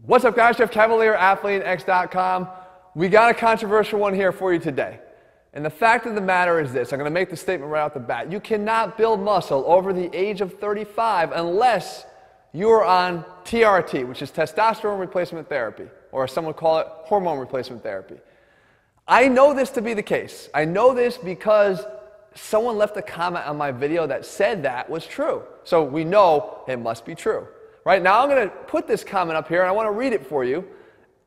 What's up, guys? Jeff Cavalier, ATHLEAN-X.com. We got a controversial one here for you today. And the fact of the matter is this. I'm going to make the statement right off the bat. You cannot build muscle over the age of 35 unless you are on TRT, which is testosterone replacement therapy, or as some would call it, hormone replacement therapy. I know this to be the case. I know this because someone left a comment on my video that said that was true. So we know it must be true. Right now, I'm going to put this comment up here, and I want to read it for you,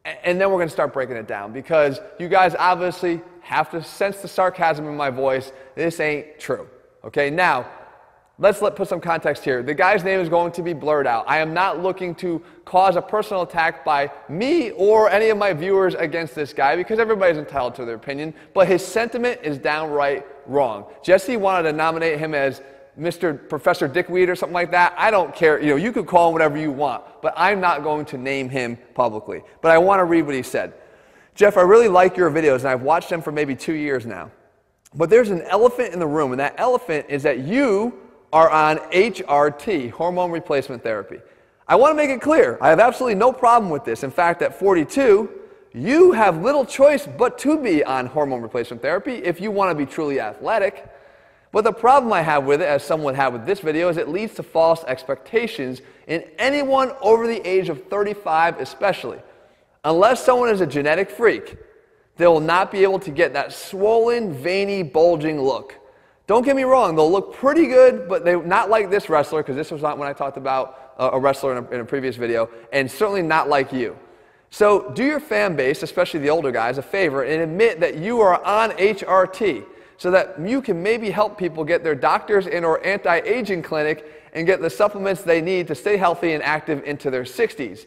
and then we're going to start breaking it down, because you guys obviously have to sense the sarcasm in my voice. This ain't true. Okay, now, let's put some context here. The guy's name is going to be blurred out. I am not looking to cause a personal attack by me or any of my viewers against this guy, because everybody's entitled to their opinion, but his sentiment is downright wrong. Jesse wanted to nominate him as Mr. Professor Dickweed or something like that. I don't care. You could call him whatever you want, but I'm not going to name him publicly. But I want to read what he said. Jeff, I really like your videos, and I've watched them for maybe 2 years now. But there's an elephant in the room, and that elephant is that you are on HRT, hormone replacement therapy. I want to make it clear, I have absolutely no problem with this. In fact, at 42, you have little choice but to be on hormone replacement therapy if you want to be truly athletic. But the problem I have with it, as someone had with this video, is it leads to false expectations in anyone over the age of 35 especially. Unless someone is a genetic freak, they will not be able to get that swollen, veiny, bulging look. Don't get me wrong, they'll look pretty good, but they're not like this wrestler, because this was not when I talked about a wrestler in a previous video, and certainly not like you. So do your fan base, especially the older guys, a favor and admit that you are on HRT, so that you can maybe help people get their doctors in or anti-aging clinic and get the supplements they need to stay healthy and active into their 60s.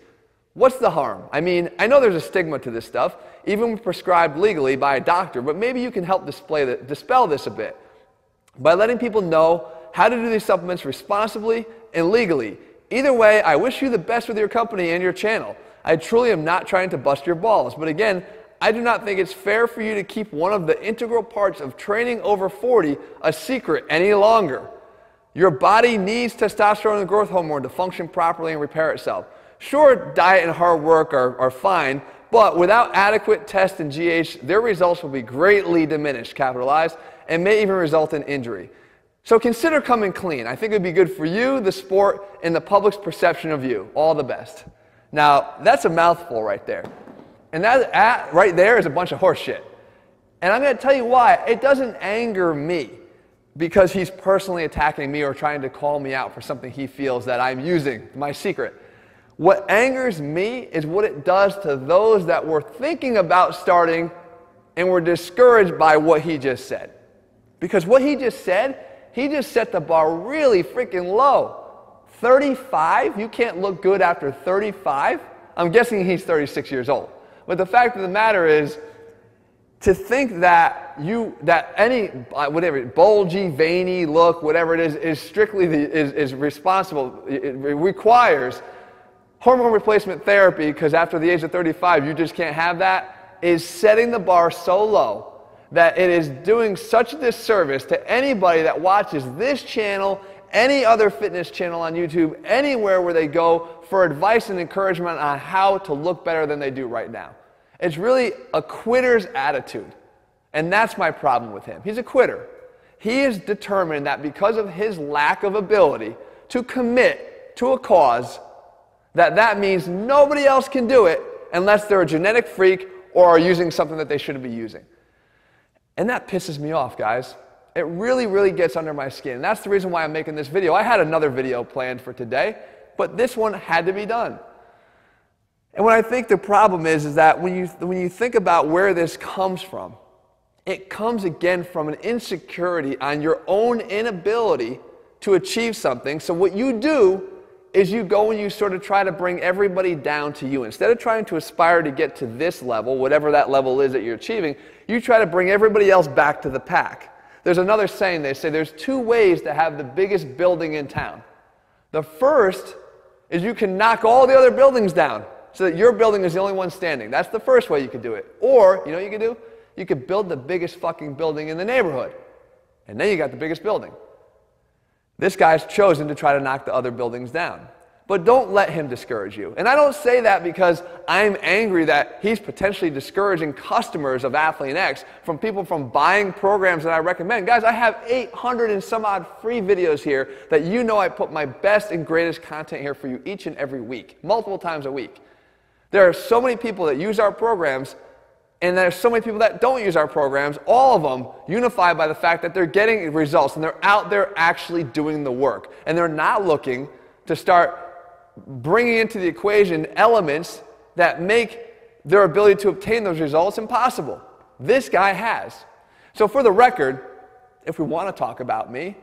What's the harm? I mean, I know there's a stigma to this stuff, even when prescribed legally by a doctor, but maybe you can help dispel this a bit by letting people know how to do these supplements responsibly and legally. Either way, I wish you the best with your company and your channel. I truly am not trying to bust your balls, but again, I do not think it's fair for you to keep one of the integral parts of training over 40 a secret any longer. Your body needs testosterone and growth hormone to function properly and repair itself. Sure, diet and hard work are fine, but without adequate test and GH, their results will be greatly diminished, capitalized, and may even result in injury. So consider coming clean. I think it would be good for you, the sport, and the public's perception of you. All the best. Now, that's a mouthful right there. And that right there is a bunch of horse shit. And I'm going to tell you why. It doesn't anger me because he's personally attacking me or trying to call me out for something he feels that I'm using, my secret. What angers me is what it does to those that were thinking about starting and were discouraged by what he just said. Because what he just said, he just set the bar really freaking low. 35? You can't look good after 35? I'm guessing he's 36 years old. But the fact of the matter is, to think that any whatever bulgy, veiny look, whatever it is strictly is responsible. It requires hormone replacement therapy because after the age of 35 you just can't have that, is setting the bar so low that it is doing such a disservice to anybody that watches this channel, any other fitness channel on YouTube, anywhere where they go for advice and encouragement on how to look better than they do right now. It's really a quitter's attitude. And that's my problem with him. He's a quitter. He is determined that because of his lack of ability to commit to a cause, that means nobody else can do it unless they're a genetic freak or are using something that they shouldn't be using. And that pisses me off, guys. It really, really gets under my skin. And that's the reason why I'm making this video. I had another video planned for today, but this one had to be done. And what I think the problem is that when you think about where this comes from, it comes again from an insecurity on your own inability to achieve something. So what you do is you go and you sort of try to bring everybody down to you. Instead of trying to aspire to get to this level, whatever that level is that you're achieving, you try to bring everybody else back to the pack. There's another saying, they say there's two ways to have the biggest building in town. The first is you can knock all the other buildings down so that your building is the only one standing. That's the first way you could do it. Or, you know what you could do? You could build the biggest fucking building in the neighborhood. And then you got the biggest building. This guy's chosen to try to knock the other buildings down. But don't let him discourage you. And I don't say that because I'm angry that he's potentially discouraging customers of ATHLEAN-X from people from buying programs that I recommend. Guys, I have 800 and some odd free videos here that you know I put my best and greatest content here for you each and every week, multiple times a week. There are so many people that use our programs, and there's so many people that don't use our programs, all of them unified by the fact that they're getting results and they're out there actually doing the work. And they're not looking to start bringing into the equation elements that make their ability to obtain those results impossible. This guy has. So for the record, if we want to talk about me,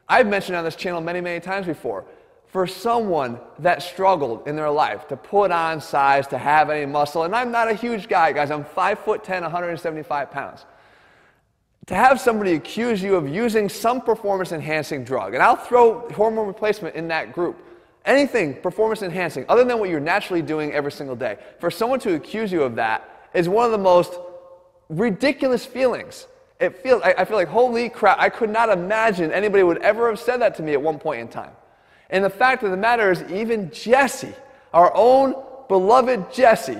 I've mentioned on this channel many, many times before, for someone that struggled in their life to put on size, to have any muscle, and I'm not a huge guy, guys, I'm 5'10", 175 pounds. To have somebody accuse you of using some performance-enhancing drug, and I'll throw hormone replacement in that group, anything performance-enhancing, other than what you're naturally doing every single day, for someone to accuse you of that is one of the most ridiculous feelings. I feel like, holy crap, I could not imagine anybody would ever have said that to me at one point in time. And the fact of the matter is, even Jesse, our own beloved Jesse,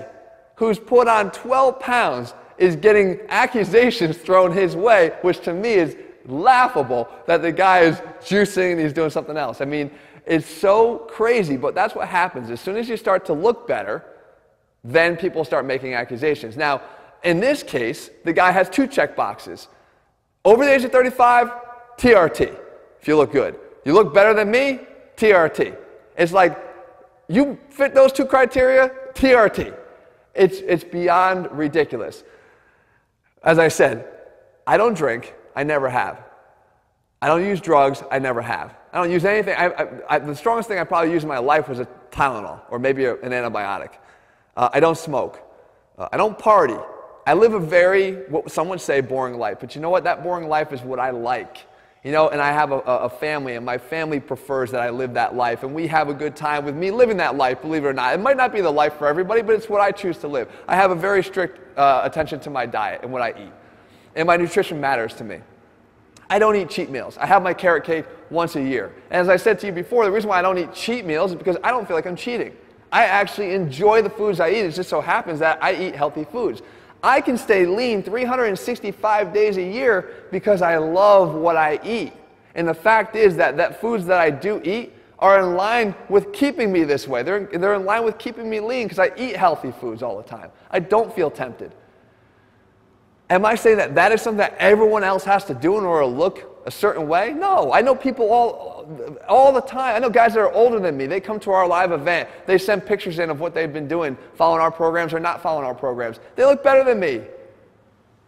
who's put on 12 pounds, is getting accusations thrown his way, which to me is laughable that the guy is juicing and he's doing something else. I mean, it's so crazy, but that's what happens. As soon as you start to look better, then people start making accusations. Now, in this case, the guy has two check boxes. Over the age of 35, TRT, if you look good. You look better than me, TRT. It's like, you fit those two criteria, TRT. It's beyond ridiculous. As I said, I don't drink, I never have. I don't use drugs, I never have. I don't use anything. The strongest thing I probably used in my life was a Tylenol, or maybe an antibiotic. I don't smoke. I don't party. I live a very, what some would say, boring life. But you know what? That boring life is what I like. You know, and I have a family, and my family prefers that I live that life, and we have a good time with me living that life, believe it or not. It might not be the life for everybody, but it's what I choose to live. I have a very strict attention to my diet and what I eat, and my nutrition matters to me. I don't eat cheat meals. I have my carrot cake once a year. And as I said to you before, the reason why I don't eat cheat meals is because I don't feel like I'm cheating. I actually enjoy the foods I eat. It just so happens that I eat healthy foods. I can stay lean 365 days a year because I love what I eat. And the fact is that foods that I do eat are in line with keeping me this way. They're in line with keeping me lean because I eat healthy foods all the time. I don't feel tempted. Am I saying that that is something that everyone else has to do in order to look a certain way? No. I know people all the time. I know guys that are older than me. They come to our live event. They send pictures in of what they've been doing, following our programs or not following our programs. They look better than me.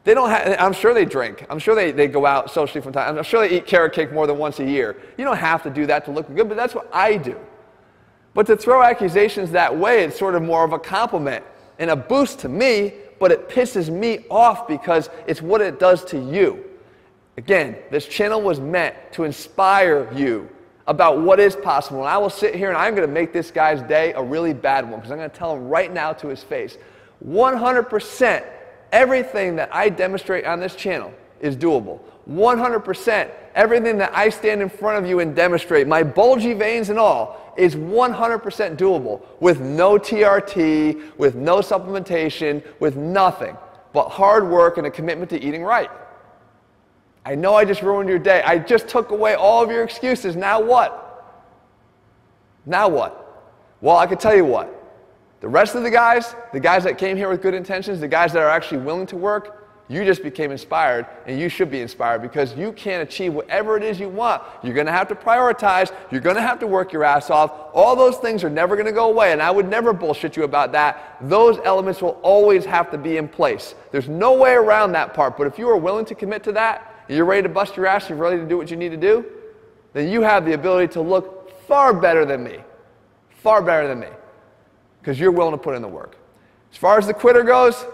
They don't have, I'm sure they drink. I'm sure they go out socially from time. I'm sure they eat carrot cake more than once a year. You don't have to do that to look good, but that's what I do. But to throw accusations that way, it's sort of more of a compliment and a boost to me, but it pisses me off because it's what it does to you. Again, this channel was meant to inspire you about what is possible. And I will sit here and I'm going to make this guy's day a really bad one because I'm going to tell him right now to his face, 100% everything that I demonstrate on this channel is doable. 100% everything that I stand in front of you and demonstrate, my bulgy veins and all, is 100% doable with no TRT, with no supplementation, with nothing but hard work and a commitment to eating right. I know I just ruined your day. I just took away all of your excuses. Now what? Now what? Well, I can tell you what. The rest of the guys that came here with good intentions, the guys that are actually willing to work, you just became inspired, and you should be inspired because you can achieve whatever it is you want. You're going to have to prioritize. You're going to have to work your ass off. All those things are never going to go away, and I would never bullshit you about that. Those elements will always have to be in place. There's no way around that part, but if you are willing to commit to that, and you're ready to bust your ass, you're ready to do what you need to do, then you have the ability to look far better than me. Far better than me. Because you're willing to put in the work. As far as the quitter goes,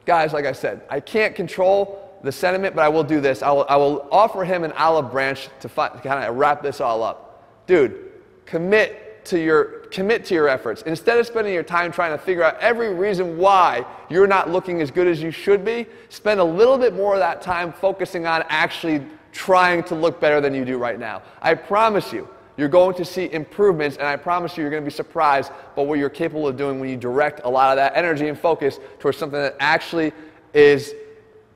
guys, like I said, I can't control the sentiment, but I will do this. I will offer him an olive branch to kind of wrap this all up. Dude, commit to your efforts. Instead of spending your time trying to figure out every reason why you're not looking as good as you should be, spend a little bit more of that time focusing on actually trying to look better than you do right now. I promise you, you're going to see improvements, and I promise you, you're going to be surprised by what you're capable of doing when you direct a lot of that energy and focus towards something that actually is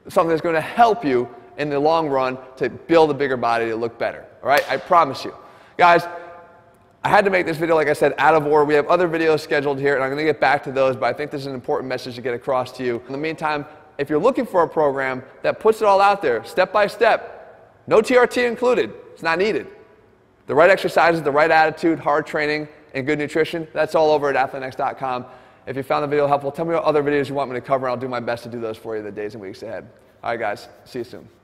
something that's going to help you in the long run to build a bigger body to look better. All right? I promise you. Guys, I had to make this video, like I said, out of order. We have other videos scheduled here, and I'm going to get back to those, but I think this is an important message to get across to you. In the meantime, if you're looking for a program that puts it all out there, step by step, no TRT included, it's not needed. The right exercises, the right attitude, hard training, and good nutrition, that's all over at ATHLEAN-X.com. If you found the video helpful, tell me what other videos you want me to cover, and I'll do my best to do those for you the days and weeks ahead. All right, guys, see you soon.